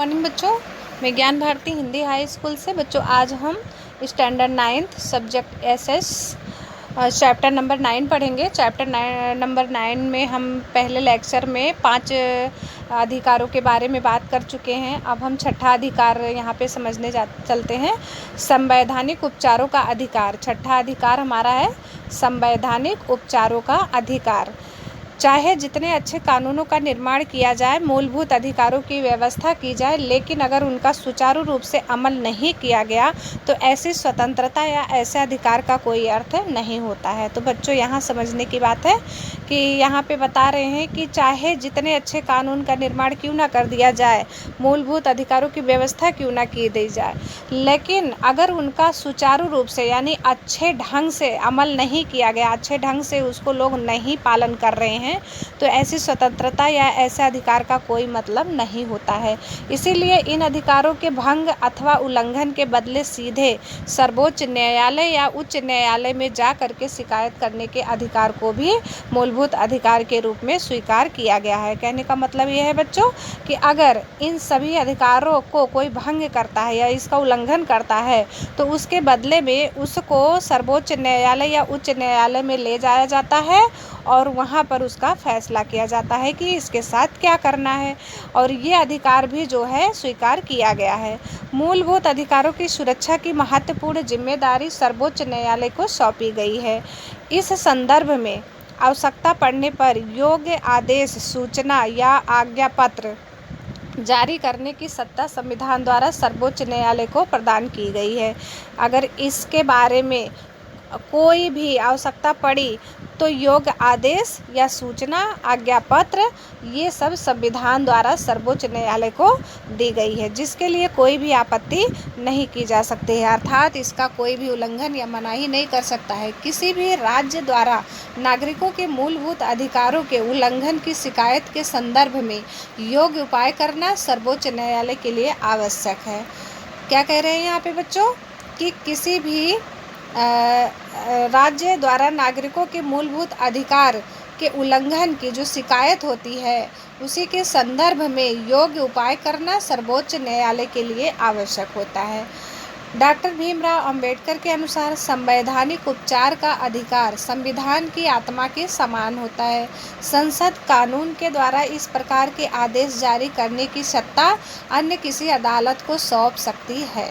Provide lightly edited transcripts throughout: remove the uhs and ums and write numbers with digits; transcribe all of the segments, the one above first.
Morning बच्चों, मैं ज्ञान भारती हिंदी हाई स्कूल से। बच्चों आज हम standard 9th subject SS chapter number 9 पढ़ेंगे। चैप्टर नंबर 9 में हम पहले लेक्चर में 5 अधिकारों के बारे में बात कर चुके हैं। अब हम छठा अधिकार यहाँ पे समझने चलते हैं। संवैधानिक उपचारों का अधिकार। छठा अधिकार हमारा है संवैधानिक उपचारों का अधिकार। चाहे जितने अच्छे कानूनों का निर्माण किया जाए, मूलभूत अधिकारों की व्यवस्था की जाए, लेकिन अगर उनका सुचारू रूप से अमल नहीं किया गया तो ऐसी स्वतंत्रता या ऐसे अधिकार का कोई अर्थ नहीं होता है। तो बच्चों यहाँ समझने की बात है कि यहाँ पे बता रहे हैं कि चाहे जितने अच्छे कानून का निर्माण क्यों ना कर दिया जाए, मूलभूत अधिकारों की व्यवस्था क्यों ना की दी जाए, लेकिन अगर उनका सुचारू रूप से यानी अच्छे ढंग से अमल नहीं किया गया, अच्छे ढंग से उसको लोग नहीं पालन कर रहे हैं, तो ऐसी स्वतंत्रता या ऐसे अधिकार का कोई मतलब नहीं होता है। इसीलिए इन अधिकारों के भंग अथवा उल्लंघन के बदले सीधे सर्वोच्च न्यायालय या उच्च न्यायालय में जा करके शिकायत करने के अधिकार को भी मूलभूत अधिकार के रूप में स्वीकार किया गया है। कहने का मतलब यह है बच्चों कि अगर इन सभी अधिकारों को कोई भंग करता है या इसका उल्लंघन करता है तो उसके बदले में उसको सर्वोच्च न्यायालय या उच्च न्यायालय में ले जाया जाता है और वहाँ पर उसका फैसला किया जाता है कि इसके साथ क्या करना है, और ये अधिकार भी जो है स्वीकार किया गया है। मूलभूत अधिकारों की सुरक्षा की महत्वपूर्ण जिम्मेदारी सर्वोच्च न्यायालय को सौंपी गई है। इस संदर्भ में आवश्यकता पड़ने पर योग्य आदेश, सूचना या आज्ञा पत्र जारी करने की सत्ता संविधान द्वारा सर्वोच्च न्यायालय को प्रदान की गई है। अगर इसके बारे में कोई भी आवश्यकता पड़ी तो योग्य आदेश या सूचना, आज्ञा पत्र, ये सब संविधान द्वारा सर्वोच्च न्यायालय को दी गई है, जिसके लिए कोई भी आपत्ति नहीं की जा सकती है। अर्थात इसका कोई भी उल्लंघन या मनाही नहीं कर सकता है। किसी भी राज्य द्वारा नागरिकों के मूलभूत अधिकारों के उल्लंघन की शिकायत के संदर्भ में योग्य उपाय करना सर्वोच्च न्यायालय के लिए आवश्यक है। क्या कह रहे हैं यहाँ पे बच्चों कि किसी भी राज्य द्वारा नागरिकों के मूलभूत अधिकार के उल्लंघन की जो शिकायत होती है उसी के संदर्भ में योग्य उपाय करना सर्वोच्च न्यायालय के लिए आवश्यक होता है। डॉक्टर भीमराव अंबेडकर के अनुसार संवैधानिक उपचार का अधिकार संविधान की आत्मा के समान होता है। संसद कानून के द्वारा इस प्रकार के आदेश जारी करने की सत्ता अन्य किसी अदालत को सौंप सकती है।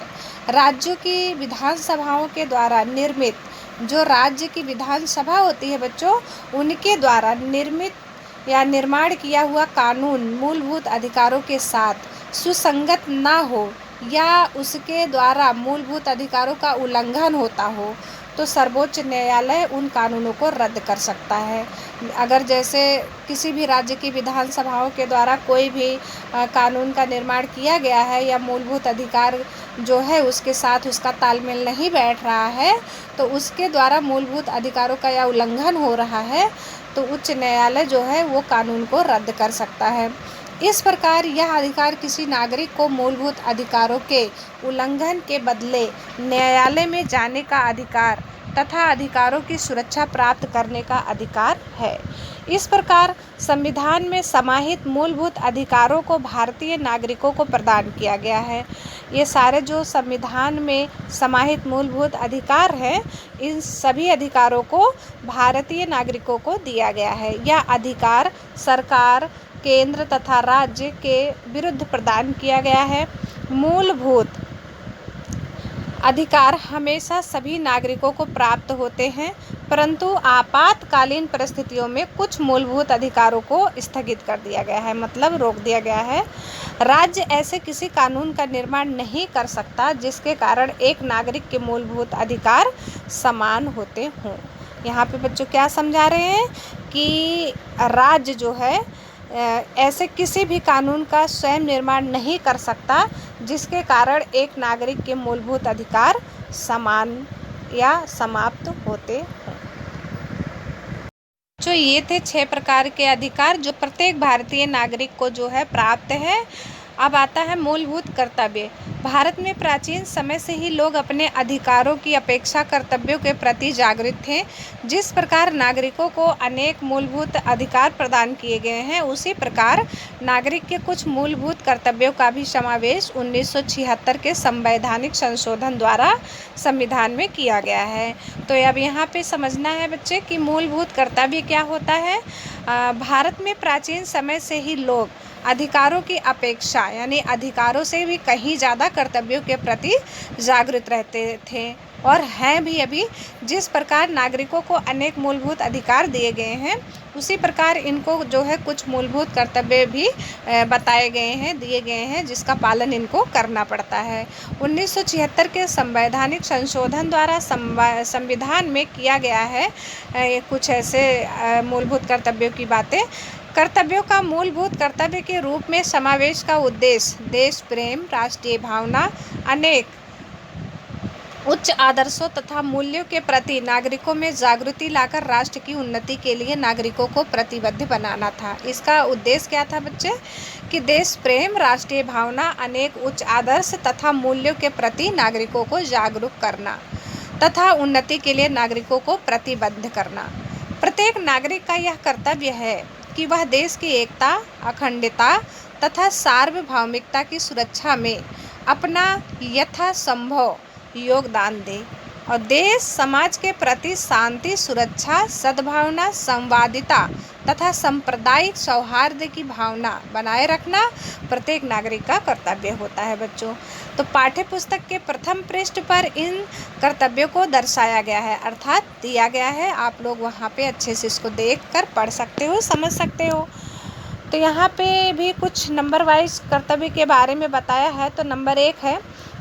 राज्यों की विधानसभाओं के द्वारा निर्मित, जो राज्य की विधानसभा होती है बच्चों, उनके द्वारा निर्मित या निर्माण किया हुआ कानून मूलभूत अधिकारों के साथ सुसंगत ना हो या उसके द्वारा मूलभूत अधिकारों का उल्लंघन होता हो तो सर्वोच्च न्यायालय उन कानूनों को रद्द कर सकता है। अगर जैसे किसी भी राज्य की विधानसभाओं के द्वारा कोई भी कानून का निर्माण किया गया है या मूलभूत अधिकार जो है उसके साथ उसका तालमेल नहीं बैठ रहा है, तो उसके द्वारा मूलभूत अधिकारों का या उल्लंघन हो रहा है, तो उच्च न्यायालय जो है वो कानून को रद्द कर सकता है। इस प्रकार यह अधिकार किसी नागरिक को मूलभूत अधिकारों के उल्लंघन के बदले न्यायालय में जाने का अधिकार तथा अधिकारों की सुरक्षा प्राप्त करने का अधिकार है। इस प्रकार संविधान में समाहित मूलभूत अधिकारों को भारतीय नागरिकों को प्रदान किया गया है। ये सारे जो संविधान में समाहित मूलभूत अधिकार हैं, इन सभी अधिकारों को भारतीय नागरिकों को दिया गया है। यह अधिकार सरकार, केंद्र तथा राज्य के विरुद्ध प्रदान किया गया है। मूलभूत अधिकार हमेशा सभी नागरिकों को प्राप्त होते हैं, परंतु आपातकालीन परिस्थितियों में कुछ मूलभूत अधिकारों को स्थगित कर दिया गया है, मतलब रोक दिया गया है। राज्य ऐसे किसी कानून का निर्माण नहीं कर सकता जिसके कारण एक नागरिक के मूलभूत अधिकार समान होते हों। यहाँ पे बच्चों क्या समझा रहे हैं कि राज्य जो है ऐसे किसी भी कानून का स्वयं निर्माण नहीं कर सकता जिसके कारण एक नागरिक के मूलभूत अधिकार समान या समाप्त होते हों। जो ये थे 6 प्रकार के अधिकार जो प्रत्येक भारतीय नागरिक को जो है प्राप्त है। अब आता है मूलभूत कर्तव्य। भारत में प्राचीन समय से ही लोग अपने अधिकारों की अपेक्षा कर्तव्यों के प्रति जागृत थे। जिस प्रकार नागरिकों को अनेक मूलभूत अधिकार प्रदान किए गए हैं, उसी प्रकार नागरिक के कुछ मूलभूत कर्तव्यों का भी समावेश 1976 के संवैधानिक संशोधन द्वारा संविधान में किया गया है। तो अब यहाँ पे समझना है बच्चे कि मूलभूत कर्तव्य क्या होता है। भारत में प्राचीन समय से ही लोग अधिकारों की अपेक्षा यानी अधिकारों से भी कहीं ज़्यादा कर्तव्यों के प्रति जागृत रहते थे और हैं भी अभी। जिस प्रकार नागरिकों को अनेक मूलभूत अधिकार दिए गए हैं, उसी प्रकार इनको जो है कुछ मूलभूत कर्तव्य भी बताए गए हैं, दिए गए हैं, जिसका पालन इनको करना पड़ता है। 1976 के संवैधानिक संशोधन द्वारा संविधान में किया गया है कुछ ऐसे मूलभूत कर्तव्यों की बातें। कर्तव्यों का मूलभूत कर्तव्य के रूप में समावेश का उद्देश्य देश प्रेम, राष्ट्रीय भावना, अनेक उच्च आदर्शों तथा मूल्यों के प्रति नागरिकों में जागृति लाकर राष्ट्र की उन्नति के लिए नागरिकों को प्रतिबद्ध बनाना था। इसका उद्देश्य क्या था बच्चे कि देश प्रेम, राष्ट्रीय भावना, अनेक उच्च आदर्श तथा मूल्यों के प्रति नागरिकों को जागरूक करना तथा उन्नति के लिए नागरिकों को प्रतिबद्ध करना। प्रत्येक नागरिक का यह कर्तव्य है कि वह देश की एकता, अखंडता तथा सार्वभौमिकता की सुरक्षा में अपना यथासंभव योगदान दे और देश समाज के प्रति शांति, सुरक्षा, सद्भावना, संवादिता तथा सांप्रदायिक सौहार्द की भावना बनाए रखना प्रत्येक नागरिक का कर्तव्य होता है बच्चों। तो पाठ्य पुस्तक के प्रथम पृष्ठ पर इन कर्तव्यों को दर्शाया गया है, अर्थात दिया गया है। आप लोग वहाँ पे अच्छे से इसको देखकर पढ़ सकते हो, समझ सकते हो। तो यहाँ पे भी कुछ नंबर वाइज कर्तव्य के बारे में बताया है। तो नंबर 1 है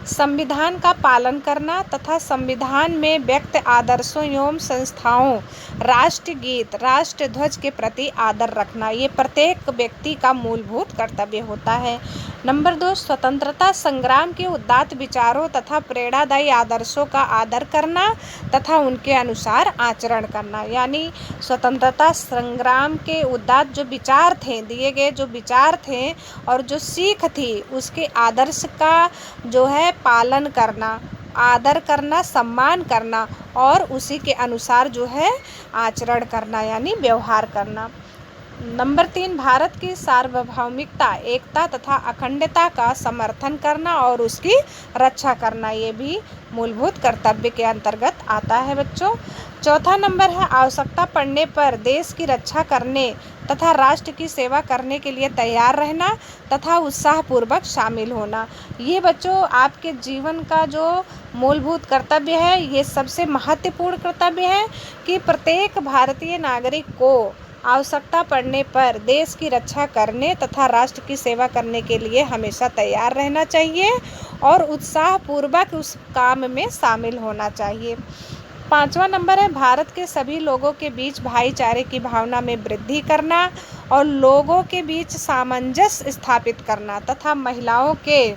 संविधान का पालन करना तथा संविधान में व्यक्त आदर्शों एवं संस्थाओं, राष्ट्रगीत, राष्ट्रध्वज के प्रति आदर रखना। ये प्रत्येक व्यक्ति का मूलभूत कर्तव्य होता है। नंबर 2 स्वतंत्रता संग्राम के उदात्त विचारों तथा प्रेरणादायी आदर्शों का आदर करना तथा उनके अनुसार आचरण करना। यानी स्वतंत्रता संग्राम के उदात्त जो विचार थे, दिए गए जो विचार थे और जो सीख थी, उसके आदर्श का जो है पालन करना, आदर करना, सम्मान करना और उसी के अनुसार जो है आचरण करना यानी व्यवहार करना। नंबर 3 भारत की सार्वभौमिकता, एकता तथा अखंडता का समर्थन करना और उसकी रक्षा करना। ये भी मूलभूत कर्तव्य के अंतर्गत आता है बच्चों। चौथा नंबर है आवश्यकता पड़ने पर देश की रक्षा करने तथा राष्ट्र की सेवा करने के लिए तैयार रहना तथा उत्साहपूर्वक शामिल होना। ये बच्चों आपके जीवन का जो मूलभूत कर्तव्य है, ये सबसे महत्वपूर्ण कर्तव्य है कि प्रत्येक भारतीय नागरिक को आवश्यकता पड़ने पर देश की रक्षा करने तथा राष्ट्र की सेवा करने के लिए हमेशा तैयार रहना चाहिए और उत्साहपूर्वक उस काम में शामिल होना चाहिए। 5वां नंबर है भारत के सभी लोगों के बीच भाईचारे की भावना में वृद्धि करना और लोगों के बीच सामंजस्य स्थापित करना तथा महिलाओं के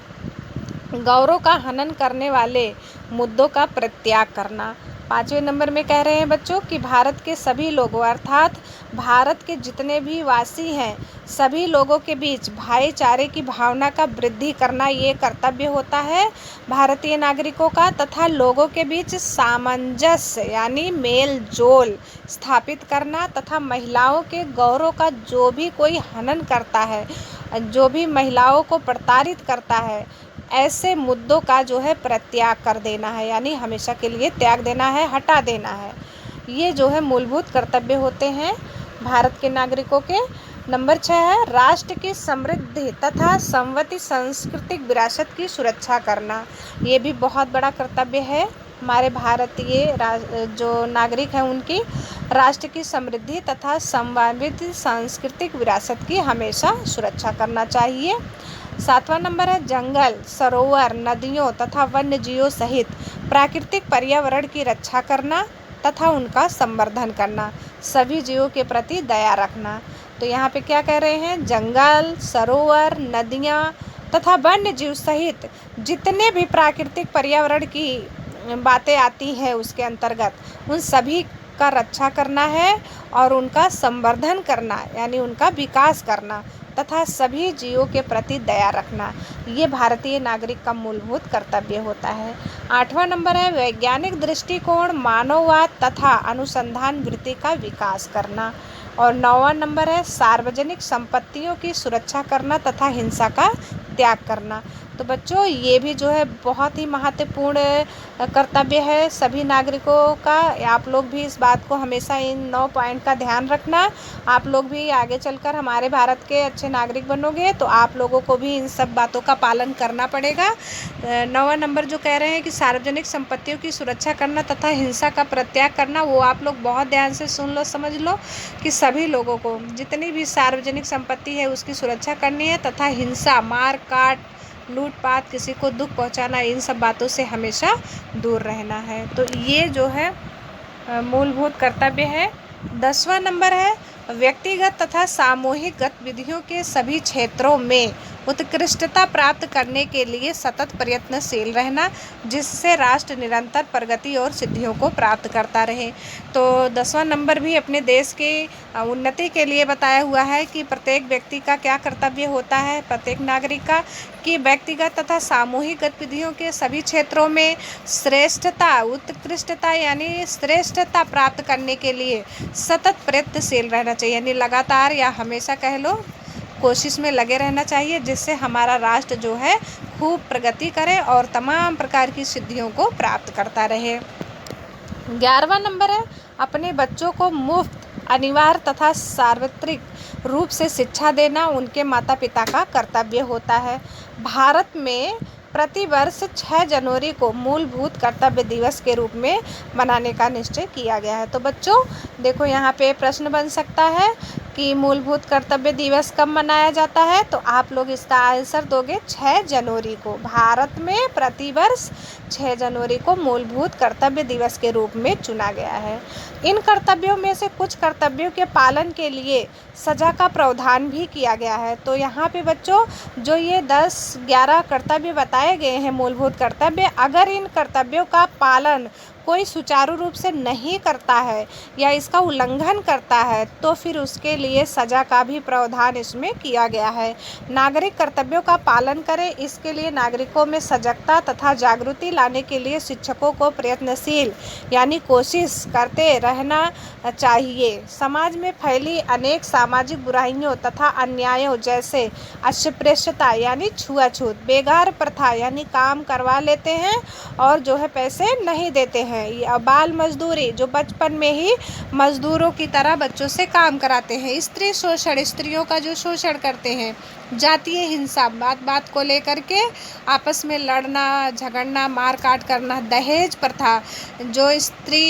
गौरव का हनन करने वाले मुद्दों का परित्याग करना। 5वें नंबर में कह रहे हैं बच्चों कि भारत के सभी लोगों अर्थात भारत के जितने भी वासी हैं, सभी लोगों के बीच भाईचारे की भावना का वृद्धि करना ये कर्तव्य होता है भारतीय नागरिकों का तथा लोगों के बीच सामंजस्य यानी मेल जोल स्थापित करना तथा महिलाओं के गौरव का जो भी कोई हनन करता है, जो भी महिलाओं को प्रताड़ित करता है, ऐसे मुद्दों का जो है परित्याग कर देना है यानी हमेशा के लिए त्याग देना है, हटा देना है। ये जो है मूलभूत कर्तव्य होते हैं भारत के नागरिकों के। नंबर 6 है राष्ट्र की समृद्धि तथा समृद्ध सांस्कृतिक विरासत की सुरक्षा करना। ये भी बहुत बड़ा कर्तव्य है हमारे भारतीय जो नागरिक हैं उनकी। राष्ट्र की समृद्धि तथा समृद्ध सांस्कृतिक विरासत की हमेशा सुरक्षा करना चाहिए। 7वां नंबर है जंगल, सरोवर, नदियों तथा वन्य जीवों सहित प्राकृतिक पर्यावरण की रक्षा करना तथा उनका संवर्धन करना, सभी जीवों के प्रति दया रखना। तो यहाँ पे क्या कह रहे हैं, जंगल, सरोवर, नदियाँ तथा वन्य जीव सहित जितने भी प्राकृतिक पर्यावरण की बातें आती हैं उसके अंतर्गत उन सभी का रक्षा करना है और उनका संवर्धन करना यानी उनका विकास करना, तथा सभी जीवों के प्रति दया रखना, ये भारतीय नागरिक का मूलभूत कर्तव्य होता है। 8वां नंबर है वैज्ञानिक दृष्टिकोण, मानववाद तथा अनुसंधान वृत्ति का विकास करना। और 9वां नंबर है सार्वजनिक संपत्तियों की सुरक्षा करना तथा हिंसा का त्याग करना। तो बच्चों ये भी जो है बहुत ही महत्वपूर्ण कर्तव्य है सभी नागरिकों का। आप लोग भी इस बात को हमेशा इन 9 पॉइंट का ध्यान रखना। आप लोग भी आगे चलकर हमारे भारत के अच्छे नागरिक बनोगे तो आप लोगों को भी इन सब बातों का पालन करना पड़ेगा। 9वां नंबर जो कह रहे हैं कि सार्वजनिक संपत्तियों की सुरक्षा करना तथा हिंसा का परित्याग करना, वो आप लोग बहुत ध्यान से सुन लो, समझ लो कि सभी लोगों को जितनी भी सार्वजनिक संपत्ति है उसकी सुरक्षा करनी है तथा हिंसा, मार काट, लूटपाट, किसी को दुख पहुंचाना, इन सब बातों से हमेशा दूर रहना है। तो ये जो है मूलभूत कर्तव्य है। 10वां नंबर है व्यक्तिगत तथा सामूहिक गतिविधियों के सभी क्षेत्रों में उत्कृष्टता प्राप्त करने के लिए सतत प्रयत्नशील रहना, जिससे राष्ट्र निरंतर प्रगति और सिद्धियों को प्राप्त करता रहे। तो 10वां नंबर भी अपने देश की उन्नति के लिए बताया हुआ है कि प्रत्येक व्यक्ति का क्या कर्तव्य होता है, प्रत्येक नागरिक का, कि व्यक्तिगत तथा सामूहिक गतिविधियों के सभी क्षेत्रों में श्रेष्ठता, उत्कृष्टता यानी श्रेष्ठता प्राप्त करने के लिए सतत प्रयत्नशील रहना चाहिए, यानी लगातार या हमेशा कह लो कोशिश में लगे रहना चाहिए, जिससे हमारा राष्ट्र जो है खूब प्रगति करे और तमाम प्रकार की सिद्धियों को प्राप्त करता रहे। 11वां नंबर है अपने बच्चों को मुफ्त, अनिवार्य तथा सार्वत्रिक रूप से शिक्षा देना उनके माता पिता का कर्तव्य होता है। भारत में प्रतिवर्ष 6 जनवरी को मूलभूत कर्तव्य दिवस के रूप में मनाने का निश्चय किया गया है। तो बच्चों देखो यहाँ पे प्रश्न बन सकता है कि मूलभूत कर्तव्य दिवस कब मनाया जाता है, तो आप लोग इसका आंसर दोगे 6 जनवरी को। भारत में प्रतिवर्ष 6 जनवरी को मूलभूत कर्तव्य दिवस के रूप में चुना गया है। इन कर्तव्यों में से कुछ कर्तव्यों के पालन के लिए सजा का प्रावधान भी किया गया है। तो यहाँ पे बच्चों जो ये 10-11 कर्तव्य बताए गए हैं मूलभूत कर्तव्य, अगर इन कर्तव्यों का पालन कोई सुचारू रूप से नहीं करता है या इसका उल्लंघन करता है तो फिर उसके लिए सजा का भी प्रावधान इसमें किया गया है। नागरिक कर्तव्यों का पालन करें, इसके लिए नागरिकों में सजगता तथा जागृति लाने के लिए शिक्षकों को प्रयत्नशील यानी कोशिश करते रहना चाहिए। समाज में फैली अनेक सामाजिक बुराइयों तथा अन्यायों जैसे अस्पृश्यता यानी छुआछूत, बेगार प्रथा यानी काम करवा लेते हैं और जो है पैसे नहीं देते हैं, या बाल मजदूरी जो बचपन में ही मजदूरों की तरह बच्चों से काम कराते हैं, स्त्री शोषण, स्त्रियों का जो शोषण करते हैं, जातीय हिंसा, बात बात को लेकर के आपस में लड़ना झगड़ना, मार काट करना, दहेज प्रथा, जो स्त्री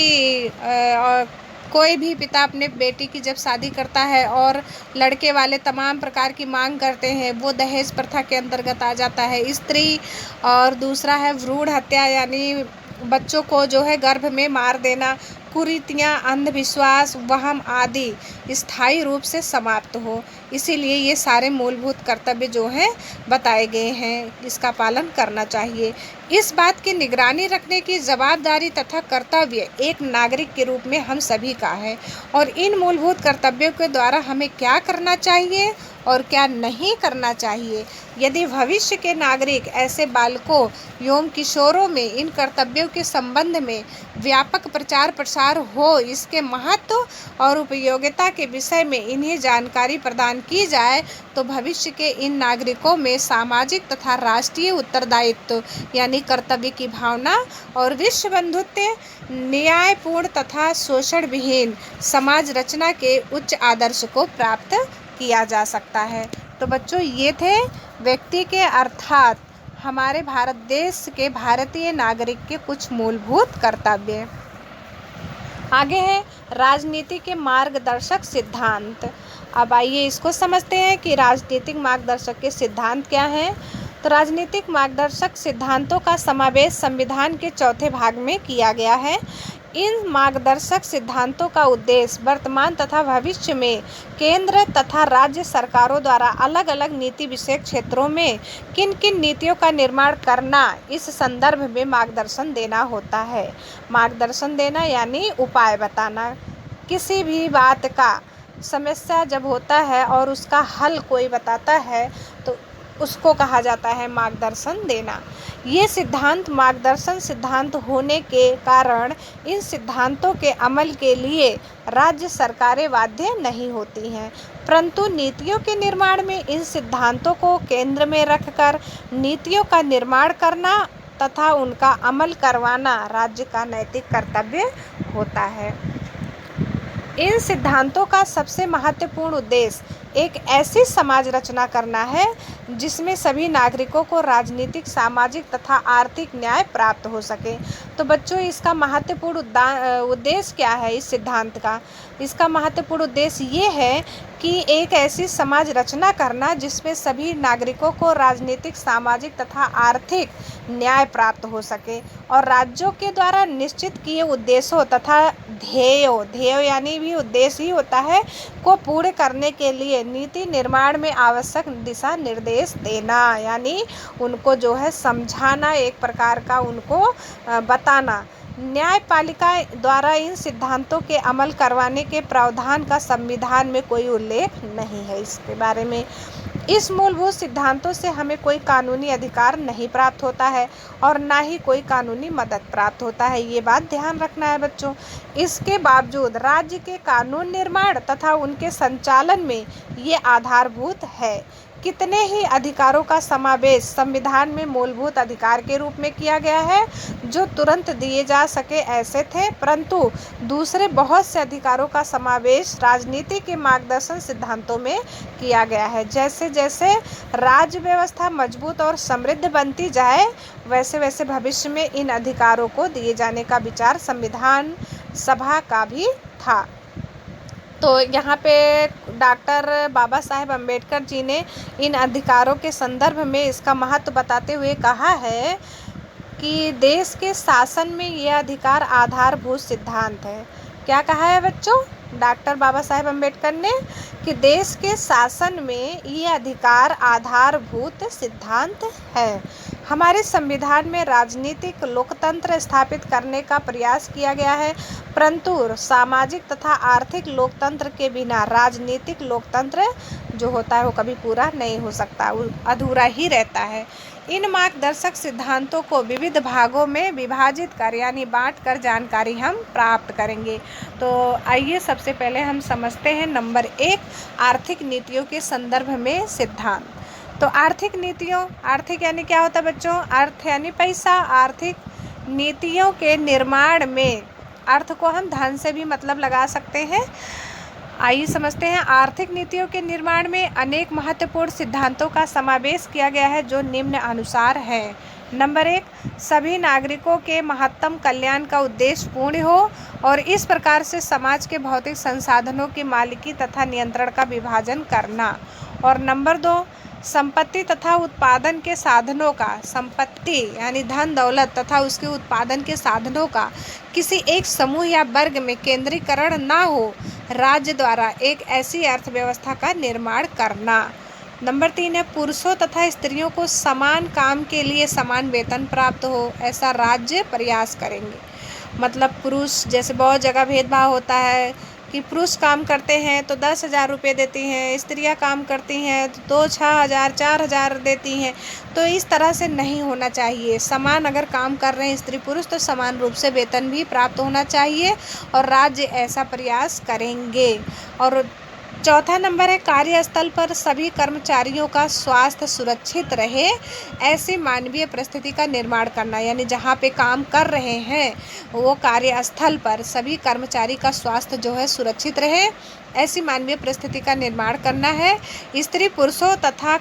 कोई भी पिता अपने बेटी की जब शादी करता है और लड़के वाले तमाम प्रकार की मांग करते हैं वो दहेज प्रथा के अंतर्गत आ जाता है स्त्री। और दूसरा है भ्रूण हत्या यानी बच्चों को जो है गर्भ में मार देना, कुरीतियाँ, अंधविश्वास, वहम आदि स्थायी रूप से समाप्त हो। इसीलिए ये सारे मूलभूत कर्तव्य जो हैं बताए गए हैं, इसका पालन करना चाहिए। इस बात की निगरानी रखने की जवाबदारी तथा कर्तव्य एक नागरिक के रूप में हम सभी का है और इन मूलभूत कर्तव्यों के द्वारा हमें क्या करना चाहिए और क्या नहीं करना चाहिए। यदि भविष्य के नागरिक ऐसे बालकों एवं किशोरों में इन कर्तव्यों के संबंध में व्यापक प्रचार प्रसार हो, इसके महत्व और उपयोगिता के विषय में इन्हें जानकारी प्रदान की जाए तो भविष्य के इन नागरिकों में सामाजिक तथा राष्ट्रीय उत्तरदायित्व यानी कर्तव्य की भावना और विश्व बंधुत्व, न्यायपूर्ण तथा शोषण विहीन समाज रचना के उच्च आदर्श को प्राप्त किया जा सकता है। तो बच्चों ये थे व्यक्ति के अर्थात हमारे भारत देश के भारतीय नागरिक के कुछ मूलभूत कर्तव्य। आगे है राजनीति के मार्गदर्शक सिद्धांत। अब आइए इसको समझते हैं कि राजनीतिक मार्गदर्शक के सिद्धांत क्या हैं। तो राजनीतिक मार्गदर्शक सिद्धांतों का समावेश संविधान के 4थे भाग में किया गया है। इन मार्गदर्शक सिद्धांतों का उद्देश्य वर्तमान तथा भविष्य में केंद्र तथा राज्य सरकारों द्वारा अलग अलग नीति विषयक क्षेत्रों में किन किन नीतियों का निर्माण करना, इस संदर्भ में मार्गदर्शन देना होता है। मार्गदर्शन देना यानी उपाय बताना, किसी भी बात का समस्या जब होता है और उसका हल कोई बताता है तो उसको कहा जाता है मार्गदर्शन देना। ये सिद्धांत मार्गदर्शन सिद्धांत होने के कारण इन सिद्धांतों के अमल के लिए राज्य सरकारें बाध्य नहीं होती हैं, परंतु नीतियों के निर्माण में इन सिद्धांतों को केंद्र में रखकर नीतियों का निर्माण करना तथा उनका अमल करवाना राज्य का नैतिक कर्तव्य होता है। इन सिद्धांतों का सबसे महत्वपूर्ण उद्देश्य एक ऐसी समाज रचना करना है जिसमें सभी नागरिकों को राजनीतिक, सामाजिक तथा आर्थिक न्याय प्राप्त हो सके। तो बच्चों, इसका महत्वपूर्ण उद्देश्य क्या है इस सिद्धांत का? इसका महत्वपूर्ण उद्देश्य ये है कि एक ऐसी समाज रचना करना जिसमें सभी नागरिकों को राजनीतिक, सामाजिक तथा आर्थिक न्याय प्राप्त हो सके और राज्यों के द्वारा निश्चित किए उद्देश्यों तथा ध्येय यानी भी उद्देश्य ही होता है को पूर्ण करने के लिए नीति निर्माण में आवश्यक दिशा निर्देश देना, यानी उनको जो है समझाना, एक प्रकार का उनको बताना। न्यायपालिका द्वारा इन सिद्धांतों के अमल करवाने के प्रावधान का संविधान में कोई उल्लेख नहीं है इसके बारे में। इस मूलभूत सिद्धांतों से हमें कोई कानूनी अधिकार नहीं प्राप्त होता है और ना ही कोई कानूनी मदद प्राप्त होता है, ये बात ध्यान रखना है बच्चों। इसके बावजूद राज्य के कानून निर्माण तथा उनके संचालन में ये आधारभूत है। कितने ही अधिकारों का समावेश संविधान में मूलभूत अधिकार के रूप में किया गया है जो तुरंत दिए जा सके ऐसे थे, परंतु दूसरे बहुत से अधिकारों का समावेश राजनीति के मार्गदर्शन सिद्धांतों में किया गया है। जैसे जैसे राज्य व्यवस्था मजबूत और समृद्ध बनती जाए वैसे वैसे भविष्य में इन अधिकारों को दिए जाने का विचार संविधान सभा का भी था। तो यहाँ पे डॉक्टर बाबा साहेब अम्बेडकर जी ने इन अधिकारों के संदर्भ में इसका महत्व बताते हुए कहा है कि देश के शासन में ये अधिकार आधारभूत सिद्धांत है। क्या कहा है बच्चों डॉक्टर बाबा साहेब अम्बेडकर ने? कि देश के शासन में ये अधिकार आधारभूत सिद्धांत है। हमारे संविधान में राजनीतिक लोकतंत्र स्थापित करने का प्रयास किया गया है, परंतु सामाजिक तथा आर्थिक लोकतंत्र के बिना राजनीतिक लोकतंत्र जो होता है वो कभी पूरा नहीं हो सकता, वो अधूरा ही रहता है। इन मार्गदर्शक सिद्धांतों को विविध भागों में विभाजित कर यानी बांट कर जानकारी हम प्राप्त करेंगे। तो आइए सबसे पहले हम समझते हैं नंबर 1 आर्थिक नीतियों के संदर्भ में सिद्धांत। तो आर्थिक नीतियों, आर्थिक यानी क्या होता है बच्चों? अर्थ यानी पैसा। आर्थिक नीतियों के निर्माण में अर्थ को हम धन से भी मतलब लगा सकते हैं। आइए समझते हैं। आर्थिक नीतियों के निर्माण में अनेक महत्वपूर्ण सिद्धांतों का समावेश किया गया है जो निम्न अनुसार है। नंबर 1 सभी नागरिकों के महत्तम कल्याण का उद्देश्य पूर्ण हो और इस प्रकार से समाज के भौतिक संसाधनों की मालिकी तथा नियंत्रण का विभाजन करना। और नंबर 2 संपत्ति तथा उत्पादन के साधनों का, संपत्ति यानी धन दौलत तथा उसके उत्पादन के साधनों का किसी एक समूह या वर्ग में केंद्रीकरण ना हो, राज्य द्वारा एक ऐसी अर्थव्यवस्था का निर्माण करना। नंबर 3 है पुरुषों तथा स्त्रियों को समान काम के लिए समान वेतन प्राप्त हो, ऐसा राज्य प्रयास करेंगे। मतलब पुरुष, जैसे बहुत जगह भेदभाव होता है कि पुरुष काम करते हैं तो 10,000 रुपये देती हैं, स्त्रियां काम करती हैं तो 6,000 4,000 देती हैं। तो इस तरह से नहीं होना चाहिए। समान अगर काम कर रहे हैं स्त्री पुरुष तो समान रूप से वेतन भी प्राप्त होना चाहिए और राज्य ऐसा प्रयास करेंगे। और चौथा नंबर है कार्यस्थल पर सभी कर्मचारियों का स्वास्थ्य सुरक्षित रहे, ऐसी मानवीय परिस्थिति का निर्माण करना। यानी जहाँ पे काम कर रहे हैं वो कार्यस्थल पर सभी कर्मचारी का स्वास्थ्य जो है सुरक्षित रहे, ऐसी मानवीय परिस्थिति का निर्माण करना है। स्त्री पुरुषों तथा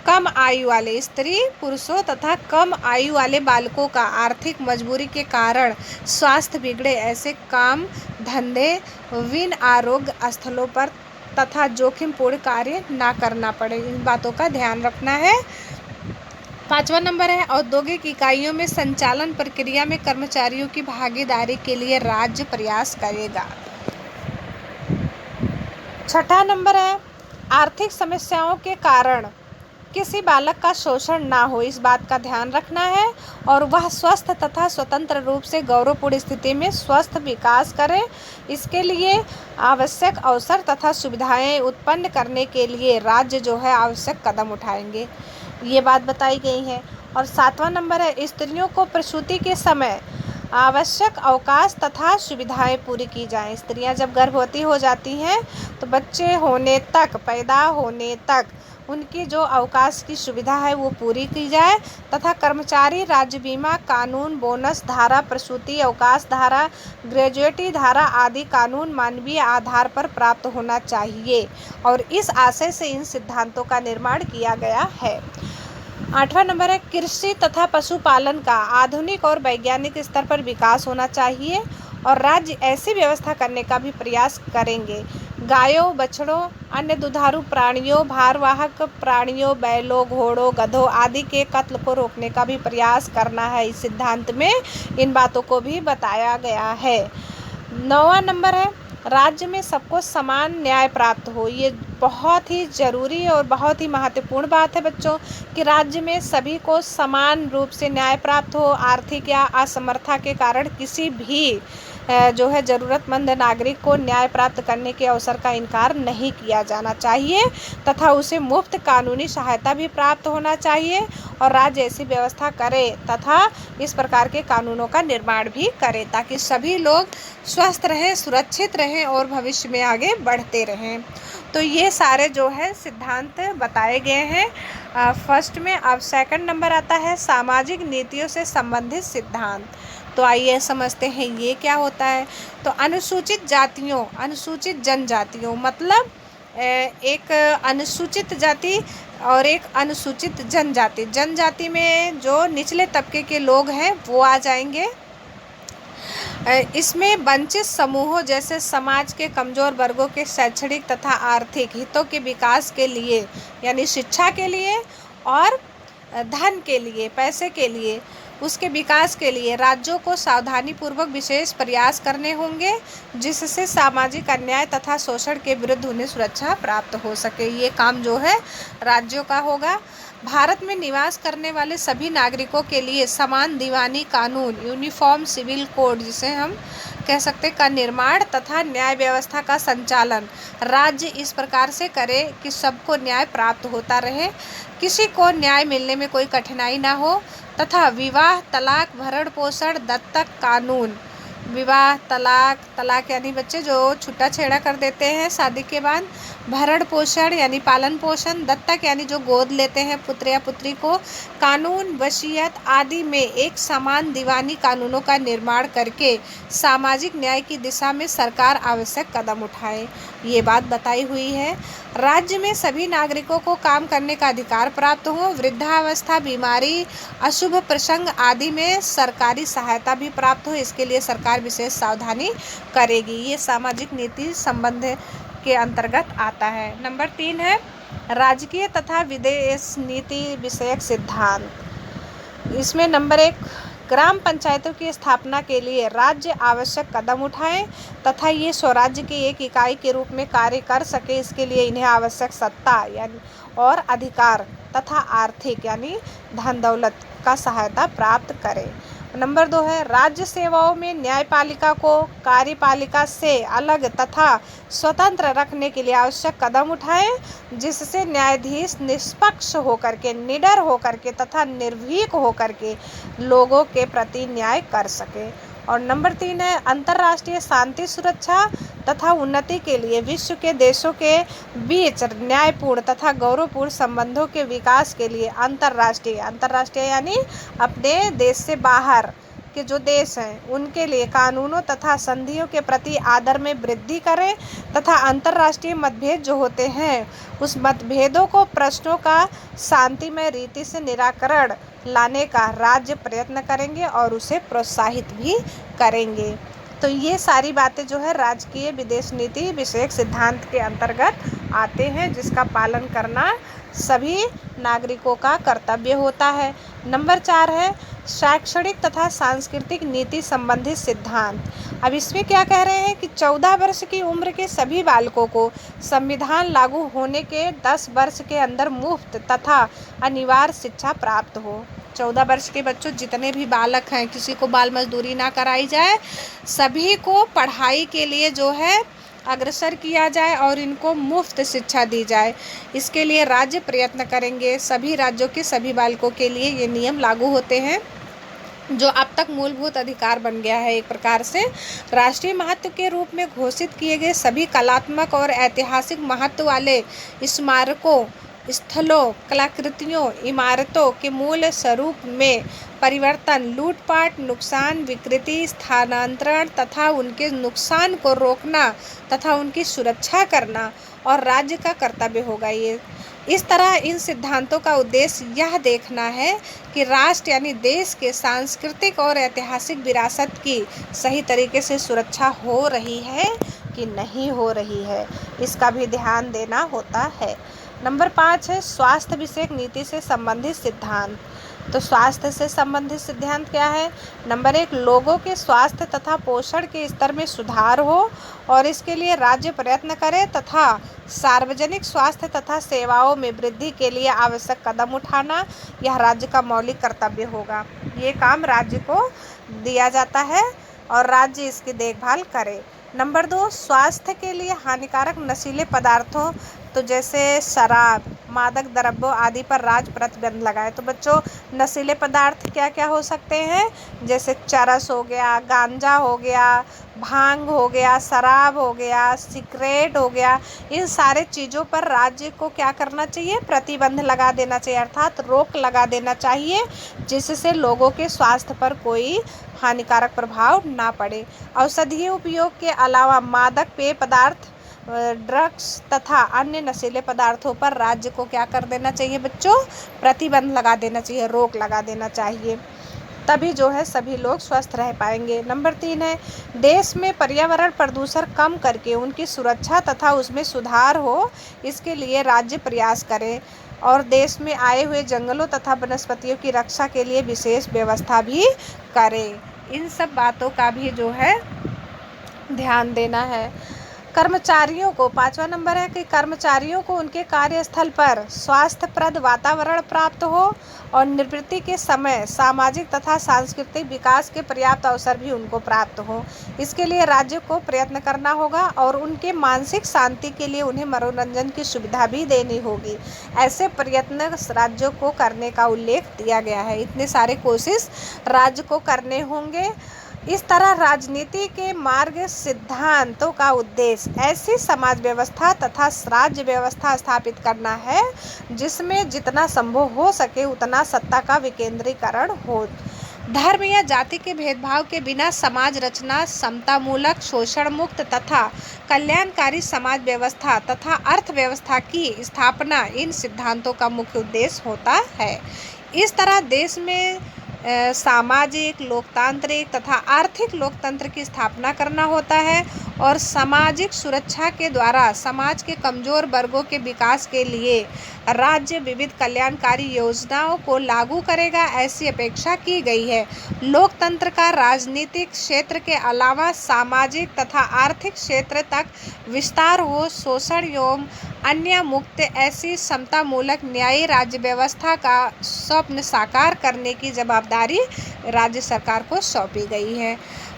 कम आयु वाले स्त्री पुरुषों तथा कम आयु वाले बालकों का आर्थिक मजबूरी के कारण स्वास्थ्य बिगड़े ऐसे काम धंधे विन आरोग्य स्थलों पर तथा जोखिमपूर्ण कार्य ना करना पड़े, इन बातों का ध्यान रखना है। 5वां नंबर है औद्योगिक इकाइयों में संचालन प्रक्रिया में कर्मचारियों की भागीदारी के लिए राज्य प्रयास करेगा। 6वां नंबर है आर्थिक समस्याओं के कारण किसी बालक का शोषण ना हो, इस बात का ध्यान रखना है और वह स्वस्थ तथा स्वतंत्र रूप से गौरवपूर्ण स्थिति में स्वस्थ विकास करे। इसके लिए आवश्यक अवसर तथा सुविधाएं उत्पन्न करने के लिए राज्य जो है आवश्यक कदम उठाएंगे, ये बात बताई गई है। और 7वां नंबर है, स्त्रियों को प्रसूति के समय आवश्यक अवकाश तथा सुविधाएं पूरी की जाएं। स्त्रियां जब गर्भवती हो जाती हैं तो बच्चे होने तक, पैदा होने तक उनकी जो अवकाश की सुविधा है वो पूरी की जाए तथा कर्मचारी राज्य बीमा कानून, बोनस धारा, प्रसूति अवकाश धारा, ग्रेजुएटी धारा आदि कानून मानवीय आधार पर प्राप्त होना चाहिए और इस आशय से इन सिद्धांतों का निर्माण किया गया है। 8वां नंबर है, कृषि तथा पशुपालन का आधुनिक और वैज्ञानिक स्तर पर विकास होना चाहिए और राज्य ऐसी व्यवस्था करने का भी प्रयास करेंगे। गायों, बछड़ों, अन्य दुधारू प्राणियों, भारवाहक प्राणियों, बैलों, घोड़ों, गधों आदि के कत्ल को रोकने का भी प्रयास करना है। इस सिद्धांत में इन बातों को भी बताया गया है। 9वां नंबर है, राज्य में सबको समान न्याय प्राप्त हो। ये बहुत ही ज़रूरी और बहुत ही महत्वपूर्ण बात है बच्चों कि राज्य में सभी को समान रूप से न्याय प्राप्त हो। आर्थिक या असमर्थता के कारण किसी भी जो है ज़रूरतमंद नागरिक को न्याय प्राप्त करने के अवसर का इनकार नहीं किया जाना चाहिए तथा उसे मुफ्त कानूनी सहायता भी प्राप्त होना चाहिए और राज्य ऐसी व्यवस्था करे तथा इस प्रकार के कानूनों का निर्माण भी करे ताकि सभी लोग स्वस्थ रहें, सुरक्षित रहें और भविष्य में आगे बढ़ते रहें। तो ये सारे जो है सिद्धांत बताए गए हैं फर्स्ट में। अब सेकंड नंबर आता है सामाजिक नीतियों से संबंधित सिद्धांत। तो आइए समझते हैं ये क्या होता है। तो अनुसूचित जातियों, अनुसूचित जनजातियों मतलब एक अनुसूचित जाति और एक अनुसूचित जनजाति। जनजाति में जो निचले तबके के लोग हैं वो आ जाएंगे। इसमें वंचित समूहों जैसे समाज के कमज़ोर वर्गों के शैक्षणिक तथा आर्थिक हितों के विकास के लिए यानी शिक्षा के लिए और धन के लिए, पैसे के लिए, उसके विकास के लिए राज्यों को सावधानीपूर्वक विशेष प्रयास करने होंगे जिससे सामाजिक अन्याय तथा शोषण के विरुद्ध उन्हें सुरक्षा प्राप्त हो सके। ये काम जो है राज्यों का होगा। भारत में निवास करने वाले सभी नागरिकों के लिए समान दीवानी कानून, यूनिफॉर्म सिविल कोड जिसे हम कह सकते का निर्माण तथा न्याय व्यवस्था का संचालन राज्य इस प्रकार से करे कि सबको न्याय प्राप्त होता रहे, किसी को न्याय मिलने में कोई कठिनाई ना हो तथा विवाह, तलाक, भरण पोषण, दत्तक कानून, विवाह, तलाक यानी बच्चे जो छूटा छेड़ा कर देते हैं शादी के बाद, भरण पोषण यानी पालन पोषण, दत्तक यानी जो गोद लेते हैं पुत्र या पुत्री को, कानून, वसीयत आदि में एक समान दीवानी कानूनों का निर्माण करके सामाजिक न्याय की दिशा में सरकार आवश्यक कदम उठाए, ये बात बताई हुई है। राज्य में सभी नागरिकों को काम करने का अधिकार प्राप्त हो, वृद्धावस्था, बीमारी, अशुभ प्रसंग आदि में सरकारी सहायता भी प्राप्त हो, इसके लिए सरकार विशेष सावधानी करेगी। ये सामाजिक नीति संबंध के अंतर्गत आता है। नंबर 3 है राजकीय तथा विदेश नीति विषयक सिद्धांत। इसमें नंबर 1 ग्राम पंचायतों की स्थापना के लिए राज्य आवश्यक कदम उठाएं तथा ये स्वराज्य की एक इकाई के रूप में कार्य कर सके, इसके लिए इन्हें आवश्यक सत्ता यानी और अधिकार तथा आर्थिक यानी धन दौलत का सहायता प्राप्त करें। नंबर 2 है राज्य सेवाओं में न्यायपालिका को कार्यपालिका से अलग तथा स्वतंत्र रखने के लिए आवश्यक कदम उठाएं जिससे न्यायाधीश निष्पक्ष होकर के, निडर होकर के तथा निर्भीक होकर के लोगों के प्रति न्याय कर सके। और नंबर 3 है अंतर्राष्ट्रीय शांति, सुरक्षा तथा उन्नति के लिए विश्व के देशों के बीच न्यायपूर्ण तथा गौरवपूर्ण संबंधों के विकास के लिए अंतर्राष्ट्रीय यानी अपने देश से बाहर के जो देश हैं उनके लिए कानूनों तथा संधियों के प्रति आदर में वृद्धि करें तथा अंतर्राष्ट्रीय मतभेद जो होते हैं उस मतभेदों को, प्रश्नों का शांतिमय रीति से निराकरण लाने का राज्य प्रयत्न करेंगे और उसे प्रोत्साहित भी करेंगे। तो ये सारी बातें जो है राजकीय विदेश नीति विषयक सिद्धांत के अंतर्गत आते हैं जिसका पालन करना सभी नागरिकों का कर्तव्य होता है। नंबर 4 है शैक्षणिक तथा सांस्कृतिक नीति संबंधित सिद्धांत। अब इसमें क्या कह रहे हैं कि 14 वर्ष की उम्र के सभी बालकों को संविधान लागू होने के 10 वर्ष के अंदर मुफ्त तथा अनिवार्य शिक्षा प्राप्त हो। 14 वर्ष के बच्चों जितने भी बालक हैं, किसी को बाल मजदूरी ना कराई जाए, सभी को पढ़ाई के लिए जो है अग्रसर किया जाए और इनको मुफ्त शिक्षा दी जाए। इसके लिए राज्य प्रयत्न करेंगे। सभी राज्यों के सभी बालकों के लिए ये नियम लागू होते हैं, जो अब तक मूलभूत अधिकार बन गया है। एक प्रकार से राष्ट्रीय महत्व के रूप में घोषित किए गए सभी कलात्मक और ऐतिहासिक महत्व वाले स्मारकों, स्थलों, कलाकृतियों, इमारतों के मूल स्वरूप में परिवर्तन, लूटपाट, नुकसान, विकृति, स्थानांतरण तथा उनके नुकसान को रोकना तथा उनकी सुरक्षा करना और राज्य का कर्तव्य होगा। ये इस तरह इन सिद्धांतों का उद्देश्य यह देखना है कि राष्ट्र यानी देश के सांस्कृतिक और ऐतिहासिक विरासत की सही तरीके से सुरक्षा हो रही है कि नहीं हो रही है, इसका भी ध्यान देना होता है। नंबर 5 है स्वास्थ्य विषयक नीति से संबंधित सिद्धांत। तो स्वास्थ्य से संबंधित सिद्धांत क्या है? नंबर 1, लोगों के स्वास्थ्य तथा पोषण के स्तर में सुधार हो और इसके लिए राज्य प्रयत्न करे तथा सार्वजनिक स्वास्थ्य तथा सेवाओं में वृद्धि के लिए आवश्यक कदम उठाना यह राज्य का मौलिक कर्तव्य होगा। ये काम राज्य को दिया जाता है और राज्य इसकी देखभाल करे। नंबर 2, स्वास्थ्य के लिए हानिकारक नशीले पदार्थों तो जैसे शराब, मादक द्रव्यों आदि पर राज्य प्रतिबंध लगाए। तो बच्चों नशीले पदार्थ क्या क्या हो सकते हैं? जैसे चरस हो गया, गांजा हो गया, भांग हो गया, शराब हो गया, सिगरेट हो गया। इन सारे चीज़ों पर राज्य को क्या करना चाहिए? प्रतिबंध लगा देना चाहिए, अर्थात रोक लगा देना चाहिए, जिससे लोगों के स्वास्थ्य पर कोई हानिकारक प्रभाव ना पड़े। औषधीय उपयोग के अलावा मादक पेय पदार्थ, ड्रग्स तथा अन्य नशीले पदार्थों पर राज्य को क्या कर देना चाहिए बच्चों? प्रतिबंध लगा देना चाहिए, रोक लगा देना चाहिए। तभी जो है सभी लोग स्वस्थ रह पाएंगे। नंबर 3 है देश में पर्यावरण प्रदूषण कम करके उनकी सुरक्षा तथा उसमें सुधार हो, इसके लिए राज्य प्रयास करे और देश में आए हुए जंगलों तथा वनस्पतियों की रक्षा के लिए विशेष व्यवस्था भी करे। इन सब बातों का भी जो है ध्यान देना है। कर्मचारियों को 5वां नंबर है कि कर्मचारियों को उनके कार्यस्थल पर स्वास्थ्यप्रद वातावरण प्राप्त हो और निवृत्ति के समय सामाजिक तथा सांस्कृतिक विकास के पर्याप्त अवसर भी उनको प्राप्त हो। इसके लिए राज्य को प्रयत्न करना होगा और उनके मानसिक शांति के लिए उन्हें मनोरंजन की सुविधा भी देनी होगी। ऐसे प्रयत्न राज्यों को करने का उल्लेख दिया गया है। इतने सारे कोशिश राज्य को करने होंगे। इस तरह राजनीति के मार्ग सिद्धांतों का उद्देश्य ऐसी समाज व्यवस्था तथा राज्य व्यवस्था स्थापित करना है जिसमें जितना संभव हो सके उतना सत्ता का विकेंद्रीकरण हो। धर्म या जाति के भेदभाव के बिना समाज रचना, समतामूलक, शोषण मुक्त तथा कल्याणकारी समाज व्यवस्था तथा अर्थव्यवस्था की स्थापना इन सिद्धांतों का मुख्य उद्देश्य होता है। इस तरह देश में सामाजिक, लोकतांत्रिक तथा आर्थिक लोकतंत्र की स्थापना करना होता है और सामाजिक सुरक्षा के द्वारा समाज के कमजोर वर्गों के विकास के लिए राज्य विविध कल्याणकारी योजनाओं को लागू करेगा, ऐसी अपेक्षा की गई है। लोकतंत्र का राजनीतिक क्षेत्र के अलावा सामाजिक तथा आर्थिक क्षेत्र तक विस्तार हो, शोषण एवं अन्य मुक्त ऐसी समतामूलक न्यायी राज्य व्यवस्था का स्वप्न साकार करने की जवाबदारी राज्य सरकार को सौंपी गई है।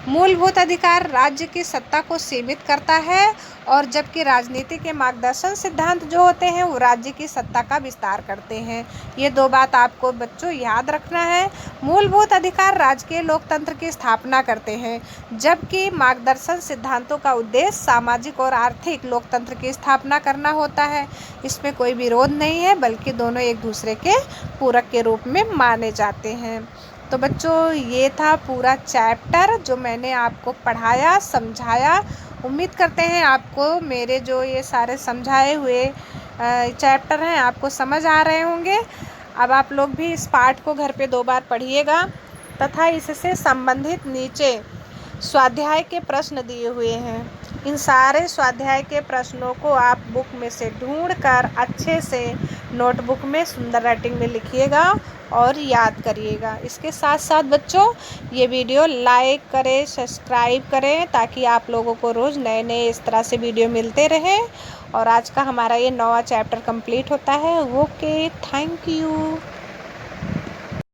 मूलभूत अधिकार राज्य की सत्ता को सीमित करता है और जबकि राजनीति के मार्गदर्शन सिद्धांत जो होते हैं वो राज्य की सत्ता का विस्तार करते हैं। ये 2 बात आपको बच्चों याद रखना है। मूलभूत अधिकार राज्य के लोकतंत्र की स्थापना करते हैं, जबकि मार्गदर्शन सिद्धांतों का उद्देश्य सामाजिक और आर्थिक लोकतंत्र की स्थापना करना होता है। इसमें कोई विरोध नहीं है, बल्कि दोनों एक दूसरे के पूरक के रूप में माने जाते हैं। तो बच्चों ये था पूरा चैप्टर जो मैंने आपको पढ़ाया, समझाया। उम्मीद करते हैं आपको मेरे जो ये सारे समझाए हुए चैप्टर हैं आपको समझ आ रहे होंगे। अब आप लोग भी इस पाठ को घर पे 2 बार पढ़िएगा तथा इससे संबंधित नीचे स्वाध्याय के प्रश्न दिए हुए हैं। इन सारे स्वाध्याय के प्रश्नों को आप बुक में से ढूंढकर अच्छे से नोटबुक में सुंदर राइटिंग में लिखिएगा और याद करिएगा। इसके साथ साथ बच्चों ये वीडियो लाइक करें, सब्सक्राइब करें, ताकि आप लोगों को रोज़ नए नए इस तरह से वीडियो मिलते रहे। और आज का हमारा ये 9वां चैप्टर कंप्लीट होता है। Okay, thank you.